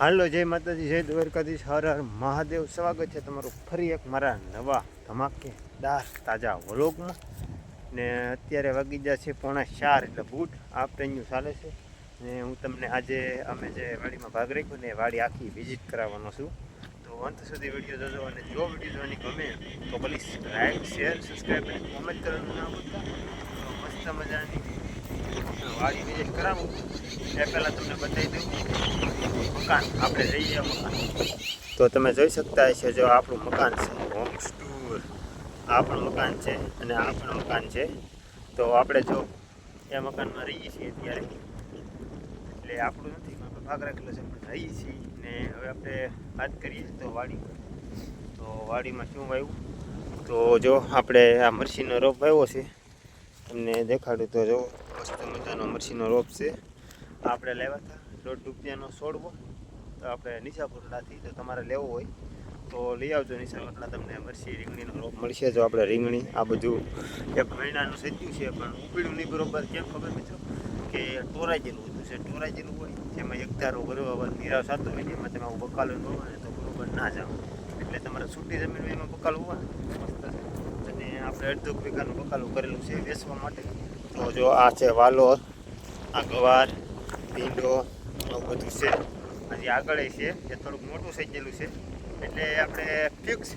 હાલો, જય માતાજી, જય દ્વારકાધીશ, હર હર મહાદેવ. સ્વાગત છે તમારું ફરી એક મારા નવા ધમાકેદાર તાજા વ્લોગમાં. ને અત્યારે વાગી ગયા છે 3:45, એટલે બૂટ આફ્ટરનૂન ચાલે છે. ને હું તમને આજે અમે જે વાડીમાં ભાગ રાખ્યો ને વાડી આખી વિઝિટ કરાવવાનો છું. તો અંત સુધી વિડીયો જોજો, અને જો વિડીયો જોવાની ગમે તો પ્લીઝ લાઈક, શેર, સબસ્ક્રાઈબ અને કોમેન્ટ કરવાનું ના ભૂલતા. તો મસ્ત મજાની વાડી વિઝિટ કરાવું એ પહેલાં તમને બતાવી દઉં મકાન. આપણે જઈએ મકાન તો તમે જોઈ શકતા હશો, જો આપણું મકાન છે હોમ સ્ટોર. આપણું મકાન છે અને આપણું મકાન છે. તો આપણે જો એ મકાનમાં રહીએ છીએ અત્યારે, એટલે આપણું નથી, આપણે ભાગ રાખેલો છે પણ રહીએ છીએ. ને હવે આપણે વાત કરીએ તો વાડીમાં શું વાવ્યું. તો જો આપણે આ મરસીનો રોપ વાવ્યો છે, તમને દેખાડું તો જો મસ્ત મજાનો મરસીનો રોપ છે. આપણે લેવા હતા ₹1.5 છોડવો. તો આપણે નિશાપુરલાથી, તો તમારે લેવો હોય તો લઈ આવજો નિશાપુરલા. તમને મરસી રીંગણીનો રોપ મળશે. જો આપણે રીંગણી આ બધું 1 મહિનાનું સજ્યું છે, પણ ઉપડ્યું નહીં બરોબર. કેમ ખબર મિત્રો કે ટોરાઈ ગયેલું હતું છે. ટોરાઈ ગયેલું હોય જેમાં એક ધારો બરોબર નિરાવ થતો હોય, એમાં તમે આવું બકાલું હોવા ને તો બરોબર ના જાઓ. એટલે તમારે છૂટી જમીન એમાં બકાલું હોવા મસ્ત છે. અને આપણે 1.5 વીઘાનું બકાલું કરેલું છે વેચવા માટે. તો જો આ છે વાલોર, આ ગવાર, ભીંડો, આવું બધું છે. હજી આગળ છે એ થોડુંક મોટું થઈ ગયેલું છે, એટલે આપણે ફિક્સ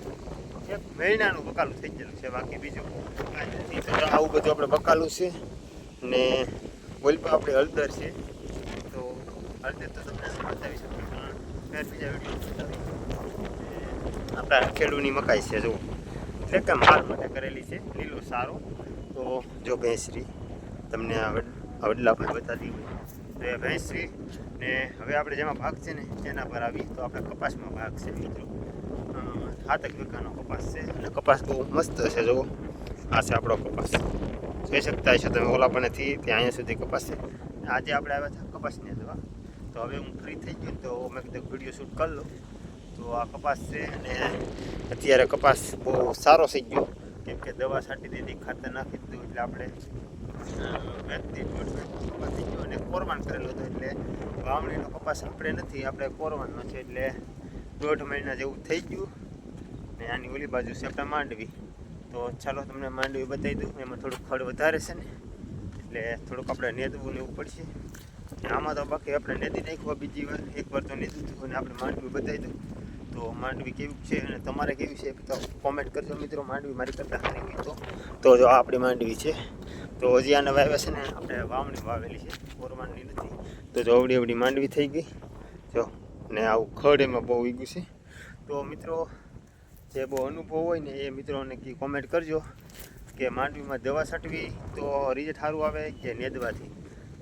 1 મહિનાનું બકાલું થઈ ગયેલું છે. બાકી બીજું કાંઈ નથી. તો આવું બધું આપણે બકાલું છે. ને ઓલપા આપણે હળદર છે. તો હળદર તો તમને બતાવી શકું, પણ ફેર બીજા વિડીયો આપણા ખેડૂની મકાઈ છે. જો એટલે કે માલ માટે કરેલી છે, લીલો સારો. તો જો ભેંસરી તમને આ વડલા પર બતાવી હોય તો એ ભેંસરી. ને હવે આપણે જેમાં ભાગ છે ને એના પર આવી, તો આપણે કપાસમાં ભાગ છે મિત્રો. 7 વીઘાનો કપાસ છે, અને કપાસ બહુ મસ્ત છે. જુઓ આ છે આપણો કપાસ, જોઈ શકતા હશો તમે. ઓલા પણથી ત્યાં અહીંયા સુધી કપાસ છે. આજે આપણે આવ્યા હતા કપાસને જોવા. તો હવે હું ફ્રી થઈ ગયો તો મેં કીધું વિડીયો શૂટ કરી લો. તો આ કપાસ છે, અને અત્યારે કપાસ બહુ સારો થઈ ગયો, કેમ કે દવા છાંટી દીધી, ખાતર નાખી દીધું. એટલે આપણે કપાસ થઈ ગયો, અને કોરવાન કરેલો હતો. એટલે વાવણીનો કપાસ આપણે નથી, આપણે કોરવાનો છે. એટલે 1.5 મહિના જેવું થઈ ગયું. ને આની ઓલી બાજુ છે આપણે માંડવી. તો ચાલો તમને માંડવી બતાવી દઉં. એમાં થોડુંક ખડ વધારે છે ને, એટલે થોડુંક આપણે નેદવું ને એવું પડશે. આમાં તો બાકી આપણે નેદી નાખવા બીજી વાર, એકવાર તો નેદવું હતું. અને આપણે માંડવી બતાવી દઉં તો માંડવી કેવી છે અને તમારે કેવી છે તો કોમેન્ટ કરજો મિત્રો. માંડવી મારી કરતાં સારી હોય તો જો આ આપણી માંડવી છે. તો હજી આને વાવ્યા છે ને આપણે વાવણી વાવેલી છે, કોરવાનની નથી. તો જો અવડી માંડવી થઈ ગઈ જો. ને આવું ખડ એમાં બહુ ઉગ્યું છે. તો મિત્રો જે બહુ અનુભવ હોય ને એ મિત્રોને કોમેન્ટ કરજો કે માંડવીમાં દવા છાંટવી તો રિઝલ્ટ સારું આવે કે નેદવાથી.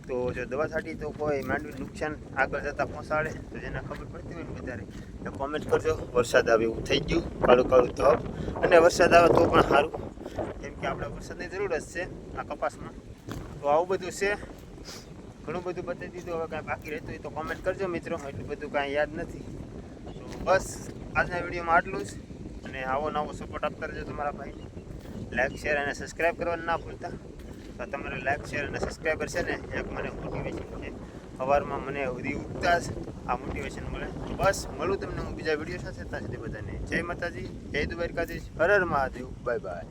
તો જો દવા છાંટી તો કોઈ માંડવી નુકસાન આગળ જતાં પહોંચાડે, તો જેને ખબર પડતી હોય ને વધારે તો કોમેન્ટ કરજો. વરસાદ આવે એવું થઈ ગયું, કાળું કાળું તો, અને વરસાદ આવે તો પણ સારું, કેમ કે આપણે વરસાદની જરૂર જ છે આ કપાસમાં. તો આવું બધું છે, ઘણું બધું બતાવી દીધું. હવે કાંઈ બાકી રહેતું હોય તો કોમેન્ટ કરજો મિત્રો, એટલું બધું કાંઈ યાદ નથી. તો બસ આજના વિડીયોમાં આટલું જ. અને આવો નવો સપોર્ટ આપતા રહેજો તમારા ભાઈને. લાઈક, શેર અને સબસ્ક્રાઈબ કરવાનું ના ભૂલતા. તો તમારે લાઈક, શેર અને સબસ્ક્રાઈબર છે ને એક મને મોટિવેશન છે. સવારમાં મને ઉધી ઉગતા જ આ મોટિવેશન મળે. બસ મળું તમને હું બીજા વિડીયો સાથે. ત્યાં સુધી બધાને જય માતાજી, જય દ્વારકાધીશ, હર હર મહાદેવ, બાય બાય.